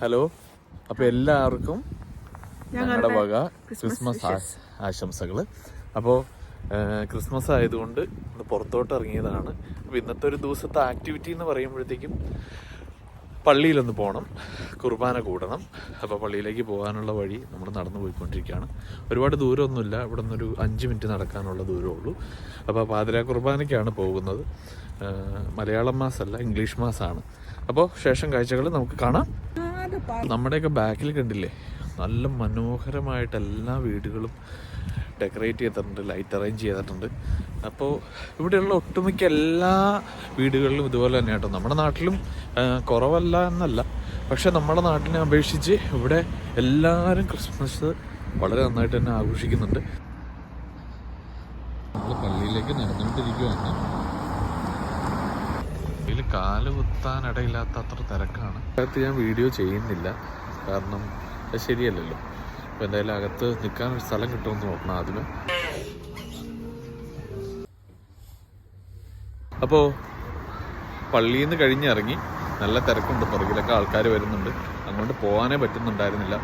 Hello, അപ്പോൾ എല്ലാവർക്കും ഞങ്ങളുടെ വക ക്രിസ്മസ് ആശംസകൾ. അപ്പോൾ ക്രിസ്മസ് ആയതുകൊണ്ട് ഇന്ന് പുറത്തോട്ട് ഇറങ്ങിയതാണ്. അപ്പോൾ ഇന്നത്തെ ഒരു ദിവസത്തെ ആക്ടിവിറ്റി എന്ന് പറയുമ്പോഴത്തേക്കും പള്ളിയിലൊന്ന് പോകണം, കുർബാന കൂടണം. അപ്പോൾ പള്ളിയിലേക്ക് പോകാനുള്ള വഴി നമ്മൾ നടന്നു പോയിക്കൊണ്ടിരിക്കുകയാണ്. ഒരുപാട് ദൂരമൊന്നുമില്ല, ഇവിടെ നിന്നൊരു 5 മിനിറ്റ് നടക്കാനുള്ള ദൂരമേ ഉള്ളൂ. അപ്പോൾ പാതിരാ കുർബാനയ്ക്കാണ് പോകുന്നത്. മലയാളം മാസമല്ല, ഇംഗ്ലീഷ് മാസമാണ്. അപ്പോൾ ശേഷം കാഴ്ചകൾ നമുക്ക് കാണാം. നമ്മുടെയൊക്കെ ബാക്കിൽ കണ്ടില്ലേ, നല്ല മനോഹരമായിട്ട് എല്ലാ വീടുകളും ഡെക്കറേറ്റ് ചെയ്തിട്ടുണ്ട്, ലൈറ്റ് അറേഞ്ച് ചെയ്തിട്ടുണ്ട്. അപ്പോൾ ഇവിടെയുള്ള ഒട്ടുമിക്ക എല്ലാ വീടുകളിലും ഇതുപോലെ തന്നെ കേട്ടോ. നമ്മുടെ നാട്ടിലും കുറവല്ല എന്നല്ല, പക്ഷെ നമ്മുടെ നാട്ടിനെ അപേക്ഷിച്ച് ഇവിടെ എല്ലാവരും ക്രിസ്മസ് വളരെ നന്നായിട്ട് തന്നെ ആഘോഷിക്കുന്നുണ്ട്. നമ്മൾ പള്ളിയിലേക്ക് നടന്നുകൊണ്ടിരിക്കുകയാണ്. ഇതിൽ കാല് കുത്താനിടയില്ലാത്ത അത്ര തിരക്കാണ്. അകത്ത് ഞാൻ വീഡിയോ ചെയ്യുന്നില്ല, കാരണം അത് ശരിയല്ലല്ലോ. അപ്പോൾ എന്തായാലും അകത്ത് നിൽക്കാനൊരു സ്ഥലം കിട്ടുമെന്ന് നോക്കണം ആദ്യമേ. അപ്പോൾ പള്ളിയിൽ നിന്ന് കഴിഞ്ഞിറങ്ങി, നല്ല തിരക്കുണ്ട്, പുറകിലൊക്കെ ആൾക്കാർ വരുന്നുണ്ട്, അങ്ങോട്ട് പോകാനേ പറ്റുന്നുണ്ടായിരുന്നില്ല.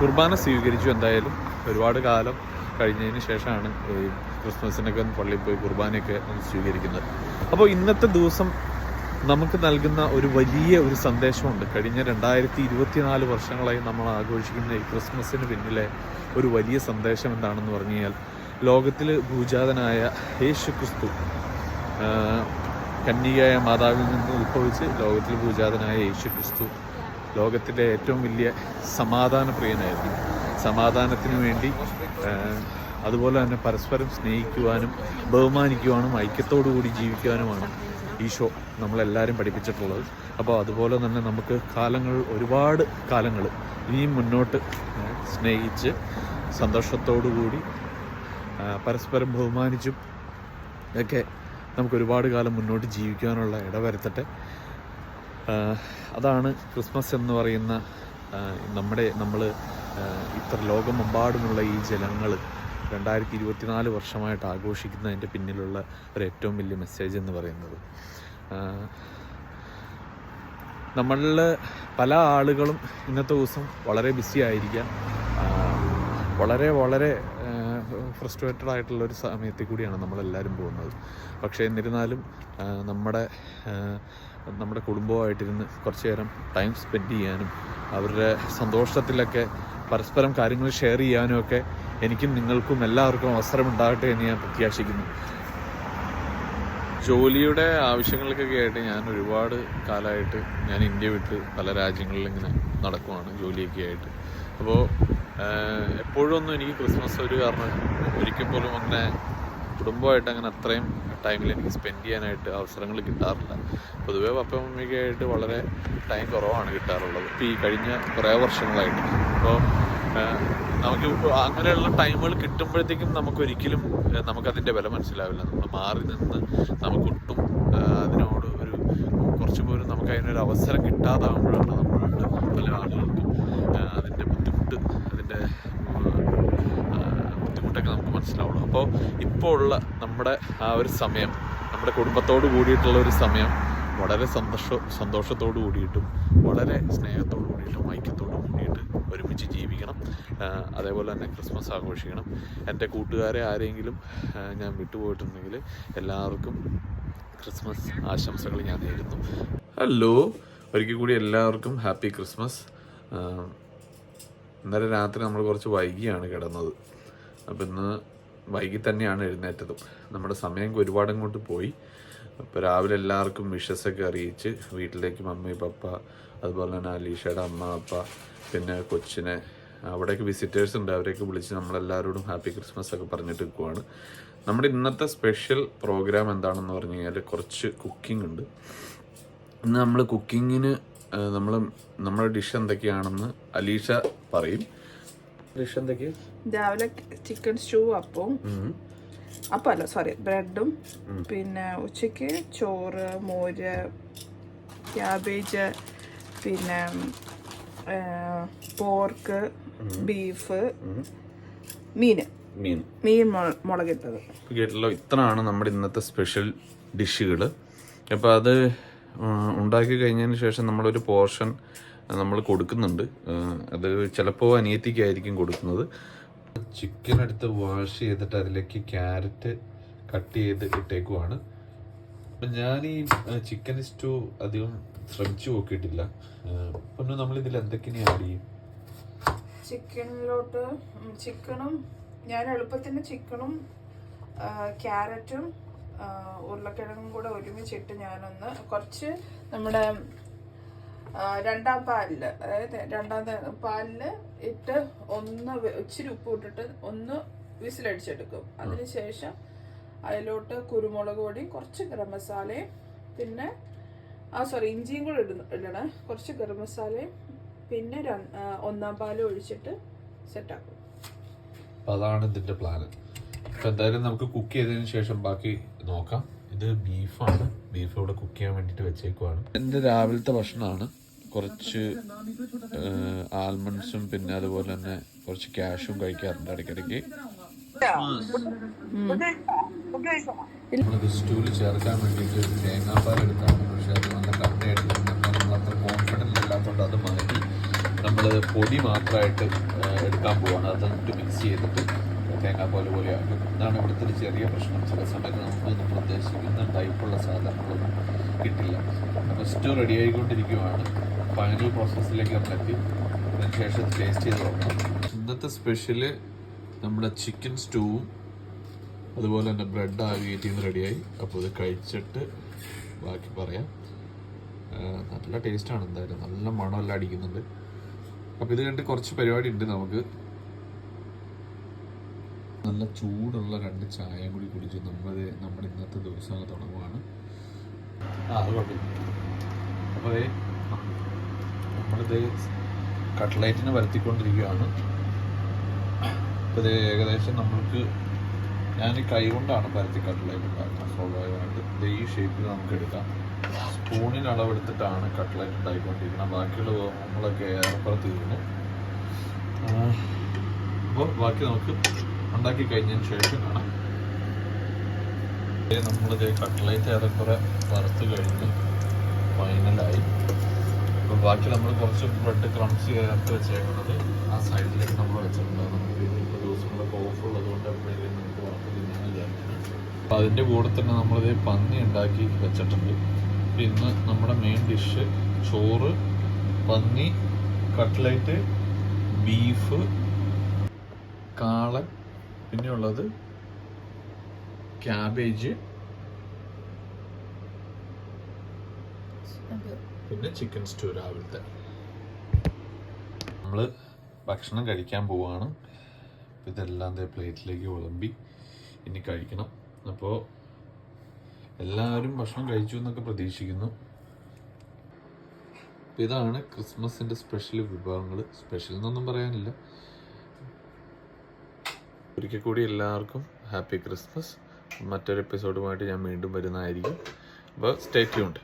കുർബാന സ്വീകരിച്ചു. എന്തായാലും ഒരുപാട് കാലം കഴിഞ്ഞതിന് ശേഷമാണ് ഈ ക്രിസ്മസിനൊക്കെ പള്ളിയിൽ പോയി കുർബാനയൊക്കെ സ്വീകരിക്കുന്നത്. അപ്പോൾ ഇന്നത്തെ ദിവസം നമുക്ക് നൽകുന്ന ഒരു വലിയ ഒരു സന്ദേശമുണ്ട്. കഴിഞ്ഞ 2024 വർഷങ്ങളായി നമ്മൾ ആഘോഷിക്കുന്ന ഈ ക്രിസ്മസിന് പിന്നിലെ ഒരു വലിയ സന്ദേശം എന്താണെന്ന് പറഞ്ഞു കഴിഞ്ഞാൽ, ലോകത്തിൽ ഭൂജാതനായ യേശു ക്രിസ്തു കന്യകയായ മാതാവിൽ നിന്ന് ഉത്ഭവിച്ച് ലോകത്തിൽ ഭൂജാതനായ യേശു ക്രിസ്തു ലോകത്തിൻ്റെ ഏറ്റവും വലിയ സമാധാന പ്രിയനായിരുന്നു. സമാധാനത്തിന് വേണ്ടി അതുപോലെ തന്നെ പരസ്പരം സ്നേഹിക്കുവാനും ബഹുമാനിക്കുവാനും ഐക്യത്തോടു കൂടി ജീവിക്കുവാനുമാണ് ഈശോ നമ്മളെല്ലാവരും പഠിപ്പിച്ചിട്ടുള്ളത്. അപ്പോൾ അതുപോലെ തന്നെ നമുക്ക് ഒരുപാട് കാലങ്ങൾ ഇനിയും മുന്നോട്ട് സ്നേഹിച്ച് സന്തോഷത്തോടുകൂടി പരസ്പരം ബഹുമാനിച്ചും ഒക്കെ നമുക്ക് ഒരുപാട് കാലം മുന്നോട്ട് ജീവിക്കാനുള്ള ഇടവരുത്തട്ടെ. അതാണ് ക്രിസ്മസ് എന്ന് പറയുന്ന നമ്മൾ ഇത്ര ലോകമെമ്പാടുമുള്ള ഈ ജനങ്ങൾ 2024 വർഷമായിട്ട് ആഘോഷിക്കുന്നതിൻ്റെ പിന്നിലുള്ള ഒരു ഏറ്റവും വലിയ മെസ്സേജ് എന്ന് പറയുന്നത്, നമ്മളിൽ പല ആളുകളും ഇന്നത്തെ ദിവസം വളരെ ബിസി ആയിരിക്കാം, വളരെ വളരെ ഫ്രസ്ട്രേറ്റഡ് ആയിട്ടുള്ളൊരു സമയത്തിൽ കൂടിയാണ് നമ്മളെല്ലാവരും പോകുന്നത്. പക്ഷേ എന്നിരുന്നാലും നമ്മുടെ കുടുംബമായിട്ടിരുന്ന് കുറച്ച് നേരം ടൈം സ്പെൻഡ് ചെയ്യാനും അവരുടെ സന്തോഷത്തിലൊക്കെ പരസ്പരം കാര്യങ്ങൾ ഷെയർ ചെയ്യാനും ഒക്കെ എനിക്കും നിങ്ങൾക്കും എല്ലാവർക്കും അവസരമുണ്ടാകട്ടെ എന്ന് ഞാൻ പ്രത്യാശിക്കുന്നു. ജോലിയുടെ ആവശ്യങ്ങൾക്കൊക്കെ ആയിട്ട് ഞാൻ ഒരുപാട് കാലമായിട്ട് ഞാൻ ഇന്ത്യ വിട്ട് പല രാജ്യങ്ങളിൽ ഇങ്ങനെ നടക്കുവാണ് ജോലിയൊക്കെ ആയിട്ട്. അപ്പോൾ എപ്പോഴും ഒന്നും എനിക്ക് ക്രിസ്മസ് ഒരു കാരണം ഒരിക്കൽ പോലും അങ്ങനെ കുടുംബമായിട്ട് അങ്ങനെ അത്രയും ടൈമിൽ എനിക്ക് സ്പെൻഡ് ചെയ്യാനായിട്ട് അവസരങ്ങൾ കിട്ടാറില്ല. പൊതുവേ പപ്പയും മമ്മിയൊക്കെയായിട്ട് വളരെ ടൈം കുറവാണ് കിട്ടാറുള്ളത് ഇപ്പോൾ ഈ കഴിഞ്ഞ കുറേ വർഷങ്ങളായിട്ട്. അപ്പോൾ നമുക്ക് അങ്ങനെയുള്ള ടൈമുകൾ കിട്ടുമ്പോഴത്തേക്കും നമുക്കതിൻ്റെ വില മനസ്സിലാവില്ല. നമ്മൾ മാറി നിന്ന് നമുക്കൊട്ടും അതിനോട് കുറച്ച് പോലും നമുക്ക് അതിനൊരു അവസരം കിട്ടാതാകുമ്പോഴാണ് നമ്മളുടെ പല ആളുകൾക്കും അതിൻ്റെ ബുദ്ധിമുട്ടൊക്കെ നമുക്ക് മനസ്സിലാവുള്ളൂ. അപ്പോൾ ഇപ്പോൾ ഉള്ള നമ്മുടെ ആ ഒരു സമയം, നമ്മുടെ കുടുംബത്തോട് കൂടിയിട്ടുള്ള ഒരു സമയം വളരെ സന്തോഷത്തോടു കൂടിയിട്ടും വളരെ സ്നേഹത്തോടു കൂടിയിട്ടും ഐക്യത്തോടു കൂടിയിട്ട് ഒരുമിച്ച് ജീവിക്കണം. അതേപോലെ തന്നെ ക്രിസ്മസ് ആഘോഷിക്കണം. എൻ്റെ കൂട്ടുകാരെ ആരെങ്കിലും ഞാൻ വിട്ടുപോയിട്ടുണ്ടെങ്കിൽ എല്ലാവർക്കും ക്രിസ്മസ് ആശംസകൾ ഞാൻ നേരുന്നു. ഹലോ, ഒരിക്കൽ കൂടി എല്ലാവർക്കും ഹാപ്പി ക്രിസ്മസ്. ഇന്നലെ രാത്രി നമ്മൾ കുറച്ച് വൈകിയാണ് കിടന്നത്. അപ്പോൾ ഇന്ന് വൈകി തന്നെയാണ് എഴുന്നേറ്റതും. നമ്മുടെ സമയം ഒരുപാട് അങ്ങോട്ട് പോയി. അപ്പോൾ രാവിലെ എല്ലാവർക്കും വിഷസൊക്കെ അറിയിച്ച് വീട്ടിലേക്ക് മമ്മി പപ്പ, അതുപോലെ തന്നെ അലീഷയുടെ അമ്മ അപ്പ, പിന്നെ കൊച്ചിനെ, അവിടേക്ക് വിസിറ്റേഴ്സ് ഉണ്ട്, അവരെയൊക്കെ വിളിച്ച് നമ്മളെല്ലാവരോടും ഹാപ്പി ക്രിസ്മസ് ഒക്കെ പറഞ്ഞിട്ട് നിൽക്കുവാണ്. നമ്മുടെ ഇന്നത്തെ സ്പെഷ്യൽ പ്രോഗ്രാം എന്താണെന്ന് പറഞ്ഞു കഴിഞ്ഞാൽ കുറച്ച് കുക്കിംഗ് ഉണ്ട്. ഇന്ന് നമ്മൾ കുക്കിങ്ങിന് നമ്മുടെ ഡിഷ് എന്തൊക്കെയാണെന്ന് അലീഷ പറയും. ഡിഷ് എന്തൊക്കെയാണ്? രാവിലെ ചിക്കൻ സ്റ്റൂ ബ്രെഡും, പിന്നെ ഉച്ചയ്ക്ക് ചോറ്, മോര്, ക്യാബേജ്, പിന്നെ പോർക്ക്, ബീഫ്, മീൻ മുളകിട്ടത്. കേട്ടല്ലോ, ഇത്രയാണ് നമ്മുടെ ഇന്നത്തെ സ്പെഷ്യൽ ഡിഷുകൾ. അപ്പോൾ അത് ഉണ്ടാക്കി കഴിഞ്ഞതിന് ശേഷം നമ്മളൊരു പോർഷൻ നമ്മൾ കൊടുക്കുന്നുണ്ട്. അത് ചിലപ്പോൾ അനിയത്തിക്കായിരിക്കും കൊടുക്കുന്നത്. ചിക്കൻ എടുത്ത് വാഷ് ചെയ്തിട്ട് അതിലേക്ക് ക്യാരറ്റ് കട്ട് ചെയ്ത് ഇട്ടേക്കുവാണ്. അപ്പം ഞാൻ ഈ ചിക്കൻ സ്റ്റൂ അധികം ശ്രമിച്ചു നോക്കിയിട്ടില്ല. പിന്നെ നമ്മളിതിൽ എന്തൊക്കെയാണ് ആഡ് ചെയ്യും? ചിക്കനിലോട്ട് ചിക്കനും ഞാൻ എളുപ്പത്തിന് ചിക്കനും ക്യാരറ്റും ഉരുളക്കിഴങ്ങും കൂടെ ഒരുമിച്ചിട്ട് ഞാനൊന്ന് കുറച്ച് നമ്മുടെ രണ്ടാം പാലില്, അതായത് രണ്ടാം പാലില് ഇട്ട് ഒന്ന് ഇച്ചിരി ഉപ്പ് ഇട്ടിട്ട് ഒന്ന് വിസിലടിച്ചെടുക്കും. അതിനുശേഷം അതിലോട്ട് കുരുമുളക് പൊടിയും കുറച്ച് ഗരം മസാലയും പിന്നെ ഇഞ്ചിയും കൂടെ ഇടണേ, കുറച്ച് ഗരം മസാലയും പിന്നെ ഒന്നാം പാലും ഒഴിച്ചിട്ട് സെറ്റാക്കും. അതാണ് ഇതിന്റെ പ്ലാൻ. അപ്പൊ എന്തായാലും നമുക്ക് കുക്ക് ചെയ്തതിന് ശേഷം ബാക്കി നോക്കാം. ഇത് ബീഫാണ്. ബീഫ് ഇവിടെ കുക്ക് ചെയ്യാൻ വേണ്ടിട്ട് വെച്ചേക്കുവാണ്. എന്റെ രാവിലത്തെ ഭക്ഷണമാണ്. കുറച്ച് ആൽമണ്ട്സും പിന്നെ അതുപോലെ തന്നെ കുറച്ച് ക്യാഷും കഴിക്കാറുണ്ട് ഇടയ്ക്കിടയ്ക്ക്. നമ്മളിത് സ്റ്റൂവിൽ ചേർക്കാൻ വേണ്ടിയിട്ട് തേങ്ങാപ്പാൽ എടുത്താണ്. പക്ഷെ അത് നല്ല കട്ടയായിട്ട് നമ്മൾ അത്ര കോൺഫിഡൻസ് ഇല്ലാത്തതുകൊണ്ട് അത് മാറ്റി നമ്മൾ പൊടി മാത്രമായിട്ട് എടുക്കാൻ പോവാണ്. അതിട്ട് മിക്സ് ചെയ്തിട്ട് തേങ്ങാപ്പാൽ പോലെ ആക്കും. ഇതാണ് ഇവിടുത്തെ ഒരു ചെറിയ പ്രശ്നം. ചില സമയത്ത് നമ്മൾ ഉദ്ദേശിക്കുന്ന ടൈപ്പുള്ള സാധനങ്ങളൊന്നും കിട്ടില്ല. അപ്പോൾ സ്റ്റൂ റെഡി ആയിക്കൊണ്ടിരിക്കുകയാണ്. ഫൈനൽ പ്രോസസ്സിലേക്ക് നമ്മളെത്തി. അതിനുശേഷം ടേസ്റ്റ് ചെയ്ത് നോക്കണം. ഇന്നത്തെ സ്പെഷ്യല് നമ്മുടെ ചിക്കൻ സ്റ്റൂവും അതുപോലെ തന്നെ ബ്രെഡ് ആവിയേറ്റ് ചെയ്യുന്ന റെഡിയായി. അപ്പോൾ ഇത് കഴിച്ചിട്ട് ബാക്കി പറയാം. നല്ല ടേസ്റ്റാണ് എന്തായാലും. നല്ല മണമെല്ലാം അടിക്കുന്നുണ്ട്. അപ്പോൾ ഇത് കണ്ട് കുറച്ച് പരിപാടി ഉണ്ട് നമുക്ക്. നല്ല ചൂടുള്ള 2 ചായയും കൂടി കുടിച്ച് നമ്മുടെ ഇന്നത്തെ ദിവസം തുടങ്ങുവാണ്. അത് കുഴപ്പമില്ല. അപ്പോൾ നമ്മളിത് കട്ട്ലൈറ്റിന് വരുത്തിക്കൊണ്ടിരിക്കുകയാണ്. അപ്പോൾ ഇത് ഏകദേശം നമ്മൾക്ക് ഞാൻ കൈ കൊണ്ടാണ് പരത്തി കട്ട്ലൈറ്റ് ഉണ്ടാക്കുന്നത്. സ്വാഭാവികമായിട്ട് ഇത് ഈ ഷേപ്പിൽ നമുക്ക് എടുക്കാം. സ്പൂണിന് അളവെടുത്തിട്ടാണ് കട്ട്ലൈറ്റ് ഉണ്ടായിക്കൊണ്ടിരിക്കുന്നത്. ബാക്കിയുള്ള നമ്മളൊക്കെ ഏറെപ്പുറത്ത് തീർന്നു. അപ്പോൾ ബാക്കി നമുക്ക് ഉണ്ടാക്കി കഴിഞ്ഞതിന് ശേഷം കാണാം. നമ്മളിത് കട്ട്ലൈറ്റ് ഏറെക്കുറെ വറുത്ത് കഴിഞ്ഞ് ഫൈനലായി. അപ്പോൾ ബാക്കി നമ്മൾ കുറച്ച് ബ്രെഡ് ക്രംസ് ചേർത്ത് വെച്ചേക്കുന്നത് ആ സൈഡിലേക്ക് നമ്മൾ വെച്ചിട്ടുണ്ട്. നമുക്ക് ഇപ്പോൾ ദിവസങ്ങളൊക്കെ ഓഫുള്ളത് കൊണ്ട് എപ്പോഴേക്കും നമുക്ക് വറുത്ത് തിന്നാൻ വിചാരിക്കുന്നത്. അപ്പോൾ അതിൻ്റെ കൂടെ തന്നെ നമ്മളിത് പന്നി ഉണ്ടാക്കി വെച്ചിട്ടുണ്ട്. പിന്നെ നമ്മുടെ മെയിൻ ഡിഷ് ചോറ്, പന്നി, കട്ട്ലൈറ്റ്, ബീഫ്, കാളൻ, പിന്നെയുള്ളത് ക്യാബേജ്, പിന്നെ ചിക്കൻ സ്റ്റൂ രാവിലത്തെ. നമ്മൾ ഭക്ഷണം കഴിക്കാൻ പോവുകയാണ്. ഇതെല്ലാം പ്ലേറ്റിലേക്ക് വിളമ്പി ഇനി കഴിക്കണം. അപ്പോൾ എല്ലാവരും ഭക്ഷണം കഴിച്ചു എന്നൊക്കെ പ്രതീക്ഷിക്കുന്നു. ഇതാണ് ക്രിസ്മസിൻ്റെ സ്പെഷ്യൽ വിഭവങ്ങൾ. സ്പെഷ്യൽ എന്നൊന്നും പറയാനില്ല. ഒരിക്കൽ കൂടി എല്ലാവർക്കും ഹാപ്പി ക്രിസ്മസ്. മറ്റൊരു എപ്പിസോഡുമായിട്ട് ഞാൻ വീണ്ടും വരുന്നതായിരിക്കും. അപ്പോൾ സ്റ്റേ ട്യൂൺഡ്.